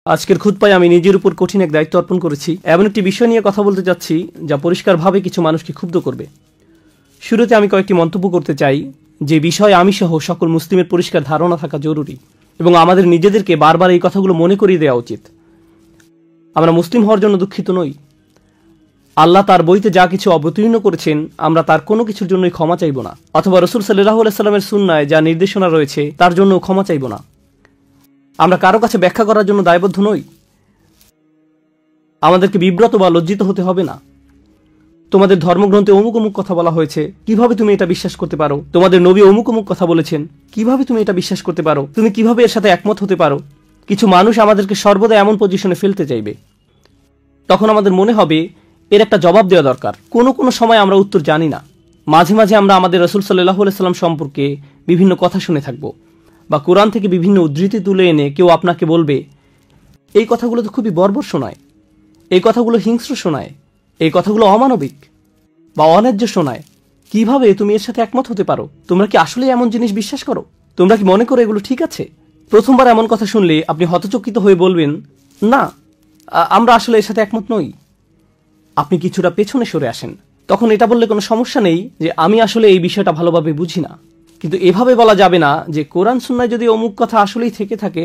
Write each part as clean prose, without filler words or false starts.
আজকের খুতবায় আমি নিজের উপর কঠিন এক দায়িত্ব অর্পণ করেছি। এমন একটি বিষয় নিয়ে কথা বলতে যাচ্ছি যা পরিষ্কারভাবে কিছু মানুষকে ক্ষুব্ধ করবে। শুরুতে আমি কয়েকটি মন্তব্য করতে চাই যে বিষয়ে আমি সহ সকল মুসলিমের পরিষ্কার ধারণা থাকা জরুরি এবং আমাদের নিজেদেরকে বারবার এই কথাগুলো মনে করিয়ে দেওয়া উচিত। আমরা মুসলিম হওয়ার জন্য দুঃখিত নই। আল্লাহ তার বইতে যা কিছু অবতীর্ণ করেছেন আমরা তার কোনো কিছুর জন্যই ক্ষমা চাইব না, অথবা রাসূল সাল্লাল্লাহু আলাইহি সাল্লামের সুন্নায় যা নির্দেশনা রয়েছে তার জন্য ক্ষমা চাইব না। আমরা কারো কাছে ব্যাখ্যা করার জন্য দায়বদ্ধ নই। আমাদেরকে বিব্রত বা লজ্জিত হতে হবে না। তোমাদের ধর্মগ্রন্থে অমুক অমুক কথা বলা হয়েছে, কিভাবে তুমি এটা বিশ্বাস করতে পারো? তোমাদের নবী অমুক অমুক কথা বলেছেন, কিভাবে তুমি এটা বিশ্বাস করতে পারো? তুমি কিভাবে এর সাথে একমত হতে পারো? কিছু মানুষ আমাদেরকে সর্বদা এমন পজিশনে ফেলতে চাইবে। তখন আমাদের মনে হবে এর একটা জবাব দেওয়া দরকার। কোনো কোনো সময় আমরা উত্তর জানি না। মাঝে মাঝে আমরা আমাদের রাসূল সাল্লাল্লাহু আলাইহি সাল্লাম সম্পর্কে বিভিন্ন কথা শুনে থাকবো, বা কোরআন থেকে বিভিন্ন উদ্ধৃতি তুলে এনে কেউ আপনাকে বলবে এই কথাগুলো তো খুবই বর্বর শোনায়, এই কথাগুলো হিংস্র শোনায়, এই কথাগুলো অমানবিক বা অন্যায্য শোনায়। কিভাবে তুমি এর সাথে একমত হতে পারো? তোমরা কি আসলে এমন জিনিস বিশ্বাস করো? তোমরা কি মনে করো এগুলো ঠিক আছে? প্রথমবার এমন কথা শুনলে আপনি হতচকিত হয়ে বলবেন, না, আমরা আসলে এর সাথে একমত নই। আপনি কিছুটা পেছনে সরে আসেন। তখন এটা বললে কোনো সমস্যা নেই যে আমি আসলে এই বিষয়টা ভালোভাবে বুঝি না। কিন্তু এভাবে বলা যাবে না যে কোরআন সুন্নায় যদি অমুক কথা আসলেই থেকে থাকে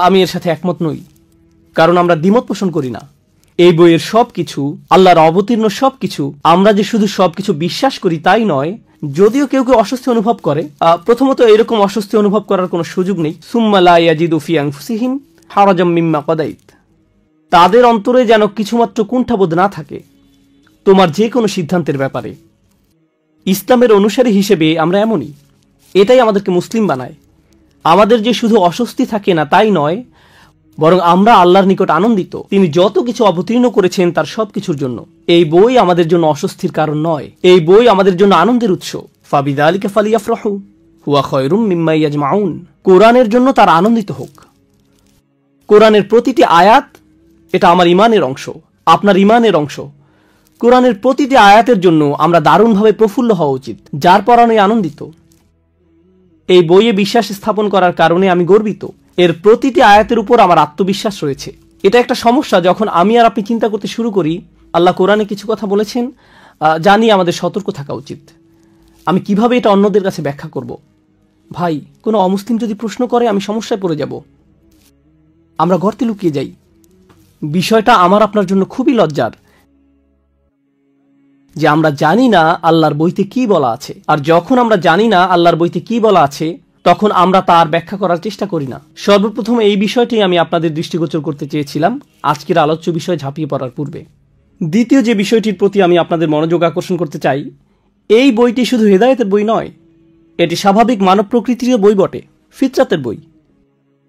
আমি এর সাথে একমত নই, কারণ আমরা দ্বিমত পোষণ করি না। এই বইয়ের সবকিছু, আল্লাহর অবতীর্ণ সবকিছু, আমরা যে শুধু সবকিছু বিশ্বাস করি তাই নয়। যদিও কেউ কেউ অস্বস্তি অনুভব করে, প্রথমত এরকম অস্বস্তি অনুভব করার কোনো সুযোগ নেই। সুম্মা লা ইয়াজিদু ফি আনফুসিহিম হারাজাম মিম্মা কাদাইত। তাদের অন্তরে যেন কিছুমাত্র কুণ্ঠাবোধ না থাকে তোমার যে কোনো সিদ্ধান্তের ব্যাপারে। ইসলামের অনুসারী হিসেবে আমরা এমনই। এটাই আমাদেরকে মুসলিম বানায়। আমাদের যে শুধু অস্বস্তি থাকে না তাই নয়, বরং আমরা আল্লাহর নিকট আনন্দিত। তিনি যত কিছু অবতীর্ণ করেছেন তার সবকিছুর জন্য। এই বই আমাদের জন্য অস্বস্তির কারণ নয়, এই বই আমাদের জন্য আনন্দের উৎস। ফাবিযালিকা ফালিয়াফরাহু হুয়া খায়রুম মিম্মা ইয়াজমাউন। কোরআনের জন্য তার আনন্দিত হোক। কোরআনের প্রতিটি আয়াত এটা আমার ঈমানের অংশ, আপনার ঈমানের অংশ। কোরআনের প্রতিটি আয়াতের জন্য আমরা দারুণভাবে প্রফুল্ল হওয়া উচিত, যার পরনে আনন্দিত। এই বইয়ে বিশ্বাস স্থাপন করার কারণে আমি গর্বিত। এর প্রতিটি আয়াতের উপর আমার আত্মবিশ্বাস রয়েছে। এটা একটা সমস্যা যখন আমি আর আপনি চিন্তা করতে শুরু করি আল্লাহ কোরআনে কিছু কথা বলেছেন, জানি আমাদের সতর্ক থাকা উচিত। আমি কিভাবে এটা অন্যদের কাছে ব্যাখ্যা করব? ভাই, কোনো অমুসলিম যদি প্রশ্ন করে আমি সমস্যায় পড়ে যাব। আমরা গর্তে লুকিয়ে যাই। বিষয়টা আমার আপনার জন্য খুবই লজ্জার যে আমরা জানি না আল্লাহর বইতে কি বলা আছে। আর যখন আমরা জানি না আল্লাহর বইতে কি বলা আছে তখন আমরা তার ব্যাখ্যা করার চেষ্টা করি না। সর্বপ্রথম এই বিষয়টি আমি আপনাদের দৃষ্টিগোচর করতে চেয়েছিলাম আজকের আলোচ্য বিষয় ঝাঁপিয়ে পড়ার পূর্বে। দ্বিতীয় যে বিষয়টির প্রতি আমি আপনাদের মনোযোগ আকর্ষণ করতে চাই, এই বইটি শুধু হেদায়েতের বই নয়, এটি স্বাভাবিক মানব প্রকৃতির বই বটে, ফিতরাতের বই।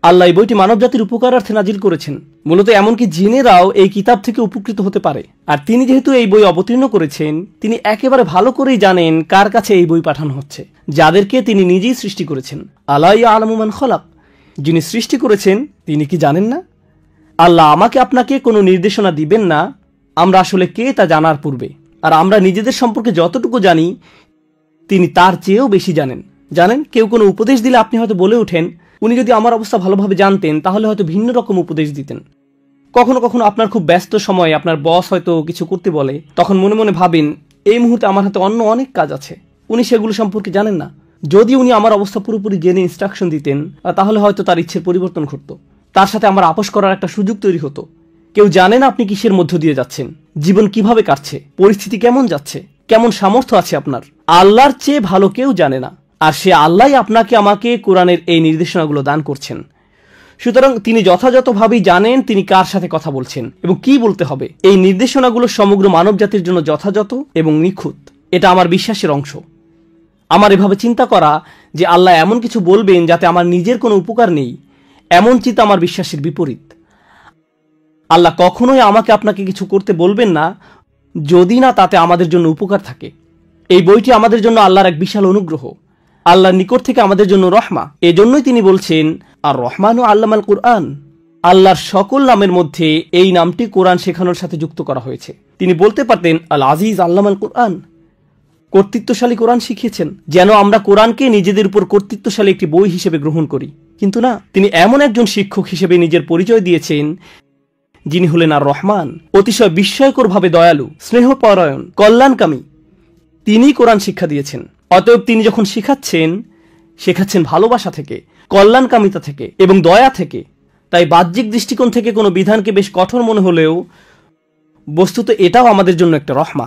আল্লাহ এই বইটি মানবজাতির উপকারার্থে নাজিল করেছেন। মূলত এমনকি জিনেরাও এই কিতাব থেকে উপকৃত হতে পারে। আর তিনি যেহেতু এই বই অবতীর্ণ করেছেন, তিনি একেবারে ভালো করেই জানেন কার কাছে এই বই পাঠানো হচ্ছে, যাদেরকে তিনি নিজেই সৃষ্টি করেছেন। আলা ইয়ালামু মান খালাক। যিনি সৃষ্টি করেছেন তিনি কি জানেন না? আল্লাহ আমাকে আপনাকে কোনো নির্দেশনা দিবেন না আমরা আসলে কে তা জানার পূর্বে। আর আমরা নিজেদের সম্পর্কে যতটুকু জানি তিনি তার চেয়েও বেশি জানেন। জানেন, কেউ কোনো উপদেশ দিলে আপনি হয়তো বলে ওঠেন উনি যদি আমার অবস্থা ভালোভাবে জানতেন তাহলে হয়তো ভিন্ন রকম উপদেশ দিতেন। কখনো কখনো আপনার খুব ব্যস্ত সময়ে আপনার বস হয়তো কিছু করতে বলে, তখন মনে মনে ভাবেন এই মুহূর্তে আমার হাতে অন্য অনেক কাজ আছে, উনি সেগুলো সম্পর্কে জানেন না। যদি উনি আমার অবস্থা পুরোপুরি জেনে ইনস্ট্রাকশন দিতেন তাহলে হয়তো তার ইচ্ছের পরিবর্তন ঘটতো, তার সাথে আমার আপোষ করার একটা সুযোগ তৈরি হতো। কেউ জানে না আপনি কিসের মধ্য দিয়ে যাচ্ছেন, জীবন কিভাবে কাটছে, পরিস্থিতি কেমন যাচ্ছে, কেমন সামর্থ্য আছে আপনার। আল্লাহর চেয়ে ভালো কেউ জানে না। আর সে আল্লাহ আপনাকে আমাকে কোরআনের এই নির্দেশনাগুলো দান করছেন। সুতরাং তিনি যথাযথভাবেই জানেন তিনি কার সাথে কথা বলছেন এবং কি বলতে হবে। এই নির্দেশনাগুলো সমগ্র মানব জাতির জন্য যথাযথ এবং নিখুঁত। এটা আমার বিশ্বাসের অংশ। আমার এভাবে চিন্তা করা যে আল্লাহ এমন কিছু বলবেন যাতে আমার নিজের কোনো উপকার নেই, এমন চিন্তা আমার বিশ্বাসের বিপরীত। আল্লাহ কখনোই আমাকে আপনাকে কিছু করতে বলবেন না যদি না তাতে আমাদের জন্য উপকার থাকে। এই বইটি আমাদের জন্য আল্লাহর এক বিশাল অনুগ্রহ, আল্লাহর নিকট থেকে আমাদের জন্য রহমা। এজন্যই তিনি বলছেন আর রহমান ও আল্লামাল কুরআন। আল্লাহর সকল নামের মধ্যে এই নামটি কোরআন শেখানোর সাথে যুক্ত করা হয়েছে। তিনি বলতে পারতেন আল আজিজ আল্লামাল কুরআন, কর্তৃত্বশালী কোরআন শিখিয়েছেন, যেন আমরা কোরআনকে নিজেদের উপর কর্তৃত্বশালী একটি বই হিসেবে গ্রহণ করি। কিন্তু না, তিনি এমন একজন শিক্ষক হিসেবে নিজের পরিচয় দিয়েছেন যিনি হলেন আর রহমান, অতিশয় বিস্ময়করভাবে দয়ালু, স্নেহপরায়ণ, কল্যাণকামী। তিনি কোরআন শিক্ষা দিয়েছেন। অতএব তিনি যখন শেখাচ্ছেন ভালোবাসা থেকে, কল্যাণকামিতা থেকে এবং দয়া থেকে। তাই বাহ্যিক দৃষ্টিকোণ থেকে কোনো বিধানকে বেশ কঠোর মনে হলেও বস্তুত এটাও আমাদের জন্য একটা রহমা।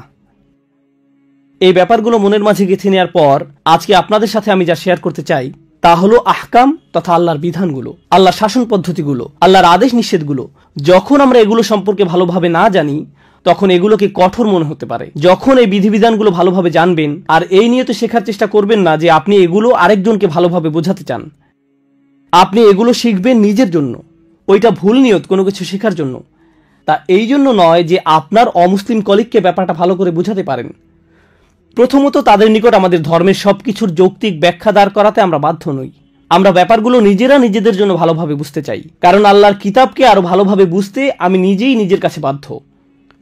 এই ব্যাপারগুলো মনের মাঝে গেঁথে নেওয়ার পর আজকে আপনাদের সাথে আমি যা শেয়ার করতে চাই তা হলো আহকাম তথা আল্লাহর বিধানগুলো, আল্লাহর শাসন পদ্ধতিগুলো, আল্লাহর আদেশ নিষেধগুলো। যখন আমরা এগুলো সম্পর্কে ভালোভাবে না জানি তখন এগুলোকে কঠোর মনে হতে পারে। যখন এই বিধিবিধানগুলো ভালোভাবে জানবেন আর এই নিয়ে তো শেখার চেষ্টা করবেন না যে আপনি এগুলো আরেকজনকে ভালোভাবে বোঝাতে চান, আপনি এগুলো শিখবেন নিজের জন্য, ওইটা ভুল নিয়ত কোনো কিছু শেখার জন্য। তা এই জন্য নয় যে আপনার অমুসলিম কলিগকে ব্যাপারটা ভালো করে বোঝাতে পারেন। প্রথমত তাদের নিকট আমাদের ধর্মের সবকিছুর যৌক্তিক ব্যাখ্যা দাঁড় করাতে আমরা বাধ্য নই। আমরা ব্যাপারগুলো নিজেরা নিজেদের জন্য ভালোভাবে বুঝতে চাই, কারণ আল্লাহর কিতাবকে আরো ভালোভাবে বুঝতে আমি নিজেই নিজের কাছে বাধ্য।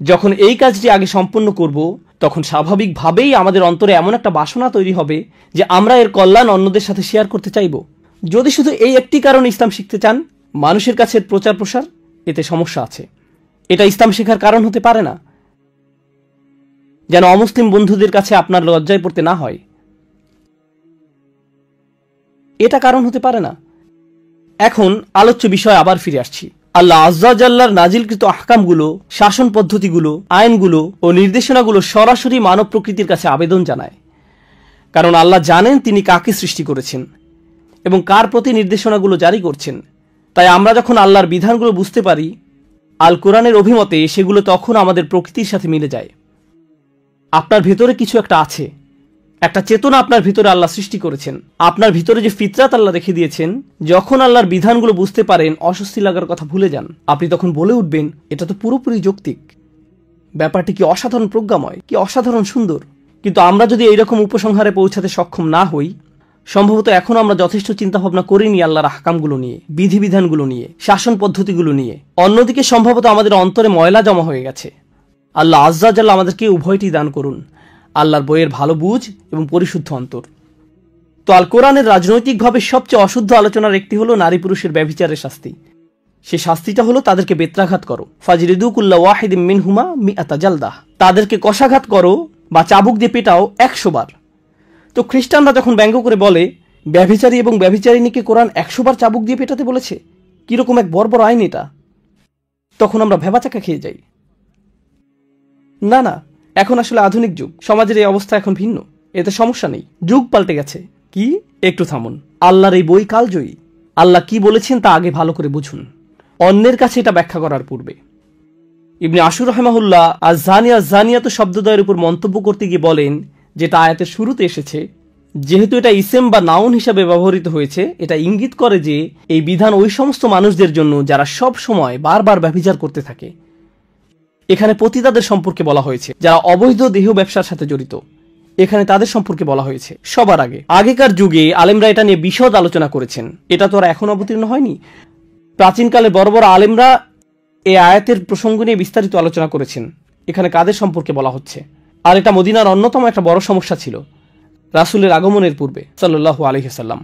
যখন এই কাজটি আগে সম্পন্ন করব তখন স্বাভাবিকভাবেই আমাদের অন্তরে এমন একটা বাসনা তৈরি হবে যে আমরা এর কল্যাণ অন্যদের সাথে শেয়ার করতে চাইব। যদি শুধু এই একটি কারণ ইসলাম শিখতে চান, মানুষের কাছে প্রচার প্রসার, এতে সমস্যা আছে। এটা ইসলাম শেখার কারণ হতে পারে না, যেন অমুসলিম বন্ধুদের কাছে আপনার লজ্জায় পড়তে না হয়, এটা কারণ হতে পারে না। এখন আলোচ্য বিষয় আবার ফিরে আসছি। আল্লাহ আজ্জা জাল্লার নাজিলকৃত আহকামগুলো, শাসন পদ্ধতিগুলো, আইনগুলো ও নির্দেশনাগুলো সরাসরি মানব প্রকৃতির কাছে আবেদন জানায়। কারণ আল্লাহ জানেন তিনি কাকে সৃষ্টি করেছেন এবং কার প্রতি নির্দেশনাগুলো জারি করছেন। তাই আমরা যখন আল্লাহর বিধানগুলো বুঝতে পারি, আল কোরআনের অভিমতে সেগুলো তখন আমাদের প্রকৃতির সাথে মিলে যায়। আপনার ভেতরে কিছু একটা আছে, একটা চেতনা আপনার ভিতরে আল্লাহ সৃষ্টি করেছেন। আপনার ভিতরে যে ফিতরাত আল্লাহ রেখে দিয়েছেন, যখন আল্লাহর বিধানগুলো বুঝতে পারেন অস্বস্তি লাগার কথা ভুলে যান। আপনি তখন বলে উঠবেন, এটা তো পুরোপুরি যৌক্তিক, ব্যাপারটি কি অসাধারণ প্রজ্ঞাময়, কি অসাধারণ সুন্দর। কিন্তু আমরা যদি এইরকম উপসংহারে পৌঁছাতে সক্ষম না হই, সম্ভবত এখন আমরা যথেষ্ট চিন্তাভাবনা করিনি আল্লাহর আহকামগুলো নিয়ে, বিধিবিধানগুলো নিয়ে, শাসন পদ্ধতিগুলো নিয়ে। অন্যদিকে সম্ভবত আমাদের অন্তরে ময়লা জমা হয়ে গেছে। আল্লাহ আজ্জা জাল্লাহ আমাদেরকে উভয়টি দান করুন, আল্লাহর বইয়ের ভালো বুঝ এবং পরিশুদ্ধ অন্তর। তো আল কোরআনের রাজনৈতিকভাবে সবচেয়ে অশুদ্ধ আলোচনার একটি হলো নারী পুরুষের ব্যভিচারের শাস্তি। সে শাস্তিটা হলো তাদেরকে বেত্রাঘাত করো, ফাজরিদু কুল্লা ওয়াহিদিম মিনহুমা মিআতা জালদাহ, তাদেরকে কষাঘাত করো বা চাবুক দিয়ে পেটাও 100 বার। তো খ্রিস্টানরা যখন ব্যঙ্গ করে বলে ব্যভিচারী এবং ব্যভিচারিণীকে কোরআন 100 বার চাবুক দিয়ে পেটাতে বলেছে, কিরকম এক বর্বর আইন এটা, তখন আমরা ভেবাচাকা খেয়ে যাই। না না, এখন আসলে আধুনিক যুগ, সমাজের এই অবস্থা এখন ভিন্ন, এতে সমস্যা নেই, যুগ পাল্টে গেছে। কি, একটু থামুন, আল্লাহর এই বই কালজয়ী। আল্লাহ কি বলেছেন তা আগে ভালো করে বুঝুন, অন্যের কাছে এটা ব্যাখ্যা করার পূর্বে। ইবনে আশুর রাহিমাহুল্লাহ আজ-জানিয়া জানিয়াত শব্দদ্বয়ের উপর মন্তব্য করতে গিয়ে বলেন, যেটা আয়াতের শুরুতে এসেছে, যেহেতু এটা ইসেম বা নাউন হিসাবে ব্যবহৃত হয়েছে, এটা ইঙ্গিত করে যে এই বিধান ওই সমস্ত মানুষদের জন্য যারা সব সময় বারবার ব্যভিচার করতে থাকে। এখানে পতিতাদের সম্পর্কে বলা হয়েছে, যারা অবৈধ দেহ ব্যবসার সাথে জড়িত, এখানে তাদের সম্পর্কে বলা হয়েছে। সবার আগেকার যুগে আলেমরা এটা নিয়ে বিশদ আলোচনা করেছেন, এটা তো আর এখন অবতীর্ণ হয়নি। প্রাচীনকালে বড় বড় আলেমরা এই আয়াতের প্রসঙ্গ নিয়ে বিস্তারিত আলোচনা করেছেন, এখানে কাদের সম্পর্কে বলা হচ্ছে। আর এটা মদিনার অন্যতম একটা বড় সমস্যা ছিল রাসূলের আগমনের পূর্বে সাল্লাল্লাহু আলাইহি ওয়াসাল্লাম।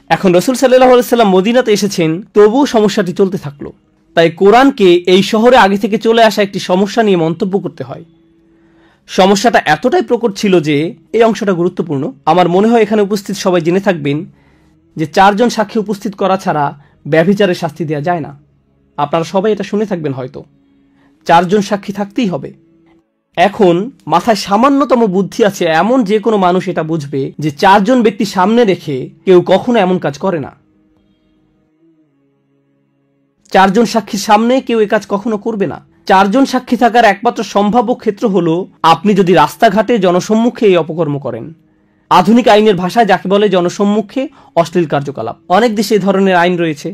এখন রাসূল সাল্লাল্লাহু আলাইহি ওয়াসাল্লাম মদিনাতে এসেছেন, তবুও সমস্যাটি চলতে থাকলো। তাই কোরআনকে এই শহরে আগে থেকে চলে আসা একটি সমস্যা নিয়ে মন্তব্য করতে হয়। সমস্যাটা এতটাই প্রকট ছিল যে এই অংশটা গুরুত্বপূর্ণ। আমার মনে হয় এখানে উপস্থিত সবাই জেনে থাকবেন যে 4 জন সাক্ষী উপস্থিত করা ছাড়া ব্যভিচারের শাস্তি দেওয়া যায় না। আপনারা সবাই এটা শুনে থাকবেন হয়তো, 4 জন সাক্ষী থাকতেই হবে। এখন মাথায় সামান্যতম বুদ্ধি আছে এমন যে কোনো মানুষ এটা বুঝবে যে 4 জন ব্যক্তি সামনে রেখে কেউ কখনো এমন কাজ করে না। 4 জন সাক্ষীর সামনে কেউ এ কাজ কখনো করবে না। 4 জন সাক্ষী থাকার একমাত্র সম্ভাব্য ক্ষেত্র হলো আপনি যদি রাস্তাঘাটে জনসম্মুখে এই অপকর্ম করেন। আধুনিক আইনের ভাষায় যাকে বলে জনসম্মুখে অশ্লীল কার্যকলাপ। অনেক দেশে এই ধরনের আইন রয়েছে,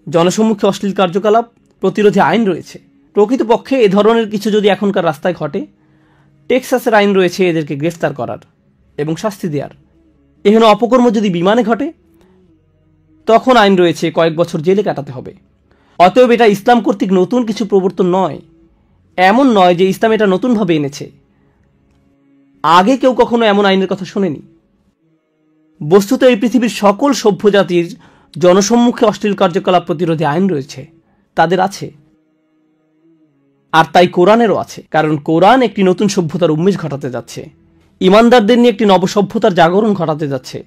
জনসম্মুখে অশ্লীল কার্যকলাপ প্রতিরোধী আইন রয়েছে। প্রকৃতপক্ষে এ ধরনের কিছু যদি এখনকার রাস্তায় ঘটে, টেক্সাসের আইন রয়েছে এদেরকে গ্রেফতার করার এবং শাস্তি দেওয়ার। এখানে অপকর্ম যদি বিমানে ঘটে, তখন আইন রয়েছে কয়েক বছর জেলে কাটাতে হবে। অতএব এটা ইসলাম কর্তৃক নতুন কিছু প্রবর্তন নয়, এমন নয় যে ইসলাম এটা নতুনভাবে এনেছে। আগে কেউ কখনো এমন আইনের কথা শোনেনি। বস্তুত এই পৃথিবীর সকল সভ্য জাতির জনসম্মুখে অশ্লীল কার্যকলাপ প্রতিরোধে আইন রয়েছে, তাদের আছে। আর তাই কোরআনেরও আছে, কারণ কোরআন একটি নতুন সভ্যতার উন্মেষ ঘটাতে যাচ্ছে, ইমানদারদের নিয়ে একটি নবসভ্যতার জাগরণ ঘটাতে যাচ্ছে।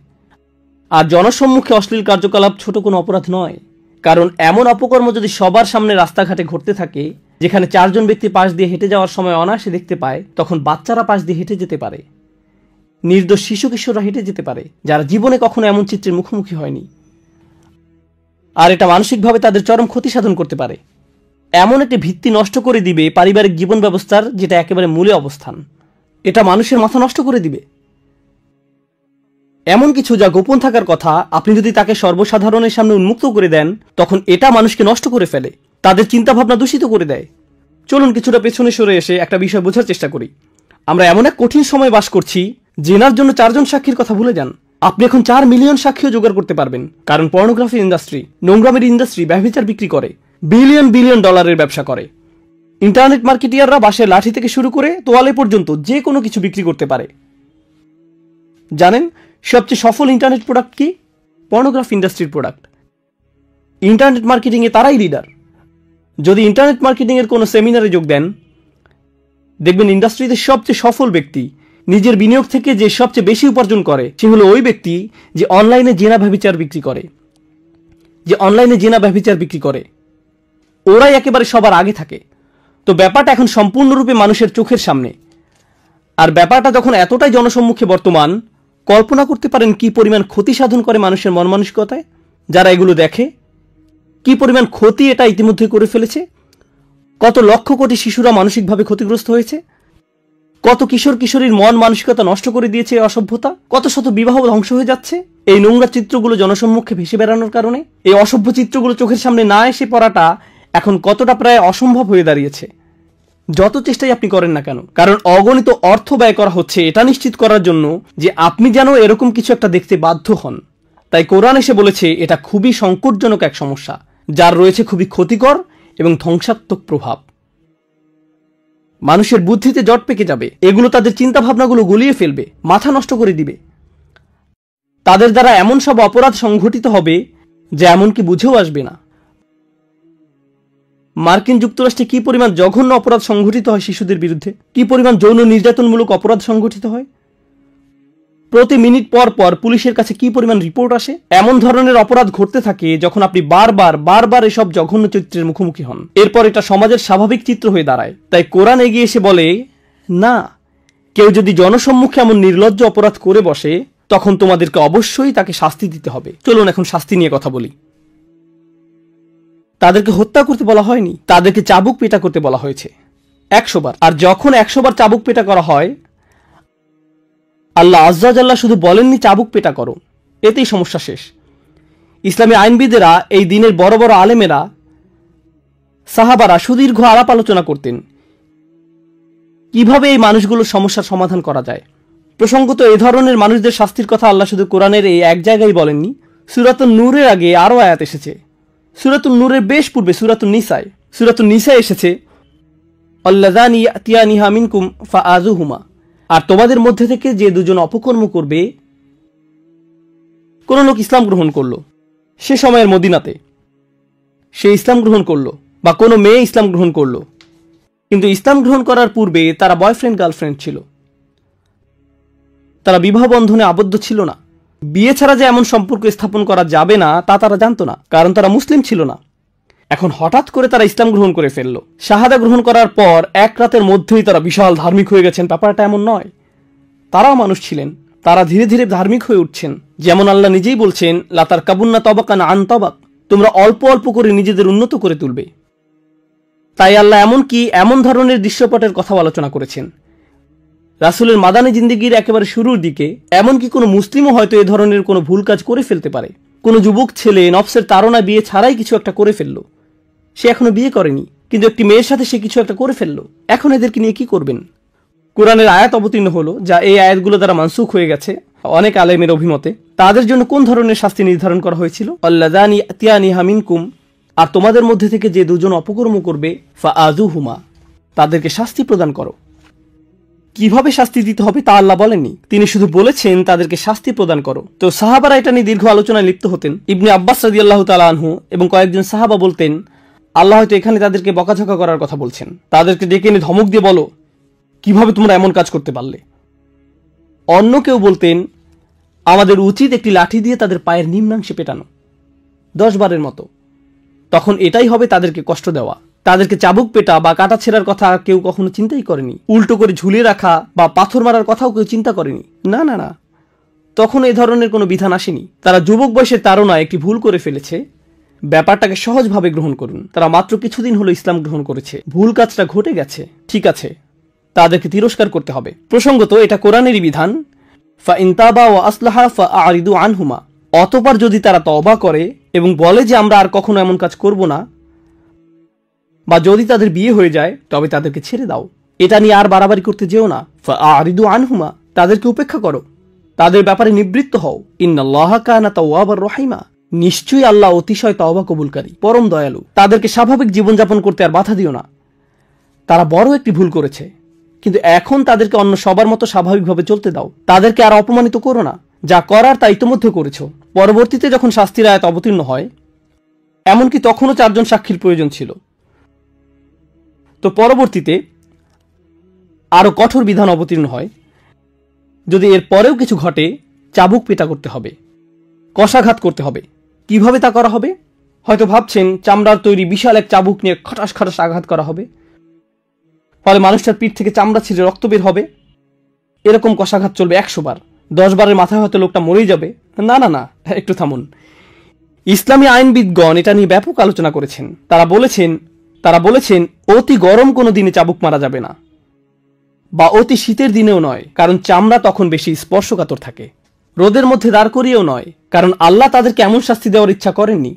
আর জনসম্মুখে অশ্লীল কার্যকলাপ ছোট কোনো অপরাধ নয়, কারণ এমন অপকর্ম যদি সবার সামনে রাস্তাঘাটে ঘটতে থাকে, যেখানে 4 জন ব্যক্তি পাশ দিয়ে হেঁটে যাওয়ার সময় অনায়াসে দেখতে পায়, তখন বাচ্চারা পাশ দিয়ে হেঁটে যেতে পারে, নির্দোষ শিশু কিশোররা হেঁটে যেতে পারে, যারা জীবনে কখনো এমন চিত্রের মুখোমুখি হয়নি। আর এটা মানসিকভাবে তাদের চরম ক্ষতি সাধন করতে পারে, এমন একটি ভিত্তি নষ্ট করে দিবে পারিবারিক জীবন ব্যবস্থার, যেটা একেবারে মূলে অবস্থান। এটা মানুষের মাথা নষ্ট করে দিবে। এমন কিছু যা গোপন থাকার কথা, আপনি যদি তাকে সর্বসাধারণের সামনে উন্মুক্ত করে দেন, তখন এটা মানুষকে নষ্ট করে ফেলে, তাদের চিন্তাভাবনা দূষিত করে দেয়। চলুন কিছুটা পেছনে সরে এসে একটা বিষয় বোঝার চেষ্টা করি। আমরা এমন এক কঠিন সময় বাস করছি, জেনার জন্য 4 জন সাক্ষীর কথা ভুলে যান। আপনি এখন 4 মিলিয়ন সাক্ষীও জোগাড় করতে পারবেন, কারণ পর্নোগ্রাফি ইন্ডাস্ট্রি, নোংরামের ইন্ডাস্ট্রি ব্যভিচার বিক্রি করে, বিলিয়ন বিলিয়ন ডলারের ব্যবসা করে। ইন্টারনেট মার্কেটিয়াররা বাঁশের লাঠি থেকে শুরু করে তোয়ালে পর্যন্ত যে কোনো কিছু বিক্রি করতে পারে। জানেন সবচেয়ে সফল ইন্টারনেট প্রোডাক্ট কি? পর্নোগ্রাফি ইন্ডাস্ট্রির প্রোডাক্ট। ইন্টারনেট মার্কেটিংয়ে তারাই লিডার। যদি ইন্টারনেট মার্কেটিংয়ের কোনো সেমিনারে যোগ দেন, দেখবেন ইন্ডাস্ট্রিতে সবচেয়ে সফল ব্যক্তি, নিজের বিনিয়োগ থেকে যে সবচেয়ে বেশি উপার্জন করে, সে হলো ওই ব্যক্তি যে অনলাইনে জেনা ব্যভিচার বিক্রি করে। ওরাই একেবারে সবার আগে থাকে। তো ব্যাপারটা এখন সম্পূর্ণরূপে মানুষের চোখের সামনে। আর ব্যাপারটা যখন এতটাই জনসম্মুখে বর্তমান, কল্পনা করতে পারেন কি পরিমাণ ক্ষতি সাধন করে মানুষের মন মানসিকতায় যারা এগুলো দেখে, কি পরিমাণ ক্ষতি এটা ইতিমধ্যে করে ফেলেছে। কত লক্ষ কোটি শিশুরা মানসিকভাবে ক্ষতিগ্রস্ত হয়েছে, কত কিশোর কিশোরীর মন মানসিকতা নষ্ট করে দিয়েছে অসভ্যতা, কত শত বিবাহ ধ্বংস হয়ে যাচ্ছে এই নোংরা চিত্রগুলো জনসম্মুখে ভেসে বেড়ানোর কারণে। এই অসভ্য চিত্রগুলো চোখের সামনে না এসে পড়াটা এখন কতটা প্রায় অসম্ভব হয়ে দাঁড়িয়েছে, যত চেষ্টাই আপনি করেন না কেন। কারণ অগণিত অর্থ ব্যয় করা হচ্ছে এটা নিশ্চিত করার জন্য যে আপনি যেন এরকম কিছু একটা দেখতে বাধ্য হন। তাই কোরআন এসে বলেছে এটা খুবই সংকটজনক এক সমস্যা, যার রয়েছে খুবই ক্ষতিকর এবং ধ্বংসাত্মক প্রভাব। মানুষের বুদ্ধিতে জট পেকে যাবে, এগুলো তাদের চিন্তা ভাবনাগুলো গুলিয়ে ফেলবে, মাথা নষ্ট করে দিবে। তাদের দ্বারা এমন সব অপরাধ সংঘটিত হবে যা এমনকি বুঝেও আসবে না। মার্কিন যুক্তরাষ্ট্রে কি পরিমাণ জঘন্য অপরাধ সংঘটিত হয় শিশুদের বিরুদ্ধে, কি পরিমাণ যৌন নির্যাতনমূলক অপরাধ সংঘটিত হয়, প্রতি মিনিট পর পর পুলিশের কাছে কি পরিমাণ রিপোর্ট আসে। এমন ধরনের অপরাধ ঘটতে থাকে যখন আপনি বারবার এসব জঘন্য চিত্রের মুখোমুখি হন। এরপর এটা সমাজের স্বাভাবিক চিত্র হয়ে দাঁড়ায়। তাই কোরআন এগিয়ে এসে বলে, না, কেউ যদি জনসম্মুখে এমন নির্লজ্জ অপরাধ করে বসে, তখন তোমাদেরকে অবশ্যই তাকে শাস্তি দিতে হবে। চলুন এখন শাস্তি নিয়ে কথা বলি। তাদেরকে হত্যা করতে বলা হয়নি, তাদেরকে চাবুক পেটা করতে বলা হয়েছে 100 বার। আর যখন 100 বার চাবুক পেটা করা হয়, আল্লাহ আজ্জা জাল্লা শুধু বলেননি চাবুক পেটা করো, এতেই সমস্যা শেষ। ইসলামী আইনবিদেরা, এই দিনের বড় বড় আলেমেরা, সাহাবারা সুদীর্ঘ আলাপ আলোচনা করতেন কিভাবে এই মানুষগুলোর সমস্যার সমাধান করা যায়। প্রসঙ্গত এই ধরনের মানুষদের শাস্তির কথা আল্লাহ শুধু কোরআনের এই এক জায়গায় বলেননি, সূরাতুন নূরের আগে আরো আয়াত এসেছে। সূরাতুন নূরের বেশ পূর্বে সূরাতুন নিসায় এসেছে, আল্লাযানি ইয়াতিয়ানিহা মিনকুম ফাআযুহুমা, আর তোমাদের মধ্যে থেকে যে 2 জন অপকর্ম করবে। কোন লোক ইসলাম গ্রহণ করলো সে সময়ের মদিনাতে, সে ইসলাম গ্রহণ করলো, বা কোনো মেয়ে ইসলাম গ্রহণ করলো, কিন্তু ইসলাম গ্রহণ করার পূর্বে তারা বয়ফ্রেন্ড গার্লফ্রেন্ড ছিল, তারা বিবাহ বন্ধনে আবদ্ধ ছিল না। বিয়ে ছাড়া যে এমন সম্পর্ক স্থাপন করা যাবে না তা তারা জানতো না, কারণ তারা মুসলিম ছিল না। এখন হঠাৎ করে তারা ইসলাম গ্রহণ করে ফেললো। শাহাদা গ্রহণ করার পর 1 রাতের মধ্যেই তারা বিশাল ধার্মিক হয়ে গেছেন। ব্যাপারটা এমন নয়, তারাও মানুষ ছিলেন, তারা ধীরে ধীরে ধার্মিক হয়ে উঠছেন। যেমন আল্লাহ নিজেই বলছেন, লাতার কাবুন্না তবাকান আন তবাক, তোমরা অল্প অল্প করে নিজেদের উন্নত করে তুলবে। তাই আল্লাহ এমন ধরনের দৃশ্যপটের কথা আলোচনা করেছেন। রাসূলের মাদানী জিন্দেগির একেবারে শুরুর দিকে এমনকি কোনো মুসলিমও হয়তো এ ধরনের কোনো ভুল কাজ করে ফেলতে পারে। কোনো যুবক ছেলে নফসের তাড়না বিয়ে ছাড়াই কিছু একটা করে ফেললো, সে এখনো বিয়ে করেনি, কিন্তু একটি মেয়ের সাথে সে কিছু একটা করে ফেললো। এখন এদেরকে নিয়ে কি করবেন? কোরআনের আয়াত অবতীর্ণ হলো, যা এই আয়াতগুলো দ্বারা মানসুখ হয়ে গেছে অনেক আলেমের অভিমতে। তাদের জন্য কোন ধরনের শাস্তি নির্ধারণ করা হয়েছিল? আল্লাযানি ইয়াতিয়ানিহা মিনকুম, আর তোমাদের মধ্যে থেকে যে 2 জন অপকর্ম করবে, ফাআযুহুমা, তাদেরকে শাস্তি প্রদান করো। কিভাবে শাস্তি দিতে হবে তা আল্লাহ বলেননি, তিনি শুধু বলেছেন তাদেরকে শাস্তি প্রদান করো। তো সাহাবারা এটা নিয়ে দীর্ঘ আলোচনায় লিপ্ত হতেন। ইবনে আব্বাস রাদিয়াল্লাহু তাআলা আনহু এবং কয়েকজন সাহাবা বলতেন, আল্লাহ হয়তো এখানে তাদেরকে বকাঝকা করার কথা বলছেন, তাদেরকে ডেকে এনে ধমক দিয়ে বলো কিভাবে তোমরা এমন কাজ করতে পারলে। অন্য কেউ বলতেন, আমাদের উচিত একটি লাঠি দিয়ে তাদের পায়ের নিম্নাংশে পেটানো 10 বারের মতো। তখন এটাই হবে তাদেরকে কষ্ট দেওয়া। তাদেরকে চাবুক পেটা বা কাটা ছেঁড়ার কথা কেউ কখনো চিন্তাই করেনি। উল্টো করে ঝুলিয়ে রাখা বা পাথর মারার কথাও কেউ চিন্তা করেনি। না না না, তখন এই ধরনের কোনো বিধান আসেনি। তারা যুবক বয়সের তাড়নায় একটি ভুল করে ফেলেছে, ব্যাপারটাকে সহজভাবে গ্রহণ করুন। তারা মাত্র কিছুদিন হলো ইসলাম গ্রহণ করেছে, ভুল কাজটা ঘটে গেছে, ঠিক আছে, তাদেরকে তিরস্কার করতে হবে। প্রসঙ্গত এটা কোরআনেরই বিধান, ফাইন তাবা ওয়া আসলাহা ফাআরিদু আনহুমা। অতঃপর যদি তারা তওবা করে এবং বলে যে আমরা আর কখনো এমন কাজ করব না, বা যদি তাদের বিয়ে হয়ে যায় তবে তাদেরকে ছেড়ে দাও। এটা নিয়ে আর বাড়াবাড়ি করতে যেও না। ফাআরিদু আনহুমা, তাদেরকে উপেক্ষা করো, তাদের ব্যাপারে নিবৃত্ত হও। ইন্নাল্লাহা কানা তাওয়াবার রহিমা, নিশ্চয়ই আল্লাহ অতিশয় তওবা কবুলকারী, পরম দয়ালু। তাদেরকে স্বাভাবিক জীবনযাপন করতে আর বাধা দিও না। তারা বড় একটি ভুল করেছে, কিন্তু এখন তাদেরকে অন্য সবার মতো স্বাভাবিকভাবে চলতে দাও। তাদেরকে আর অপমানিত করো না, যা করার তা ইতিমধ্যে করেছো। পরবর্তীতে যখন শাস্তির আয়াত অবতীর্ণ হয়, এমনকি তখনও 4 জন সাক্ষীর প্রয়োজন ছিল, তো পরবর্তীতে আরো কঠোর বিধান অবতীর্ণ হয়। যদি এর পরেও কিছু ঘটে, চাবুক পেটা করতে হবে, কষাঘাত করতে হবে। কিভাবে তা করা হবে? হয়তো ভাবছেন চামড়ার তৈরি বিশাল এক চাবুক নিয়ে খটাস খটাস আঘাত করা হবে, ফলে মানুষটার পিঠ থেকে চামড়া ছিঁড়ে রক্ত বের হবে। এরকম কষাঘাত চলবে 100 বার। 10 বারের মাথায় হয়তো লোকটা মরেই যাবে। না না না, একটু থামুন। ইসলামী আইনবিদগণ এটা নিয়ে ব্যাপক আলোচনা করেছেন। তারা বলেছেন অতি গরম কোনো দিনে চাবুক মারা যাবে না, বা অতি শীতের দিনেও নয়, কারণ চামড়া তখন বেশি স্পর্শকাতর থাকে। রোদের মধ্যে দাঁড় করিয়েও নয়, কারণ আল্লাহ তাদেরকে এমন শাস্তি দেওয়ার ইচ্ছা করেননি।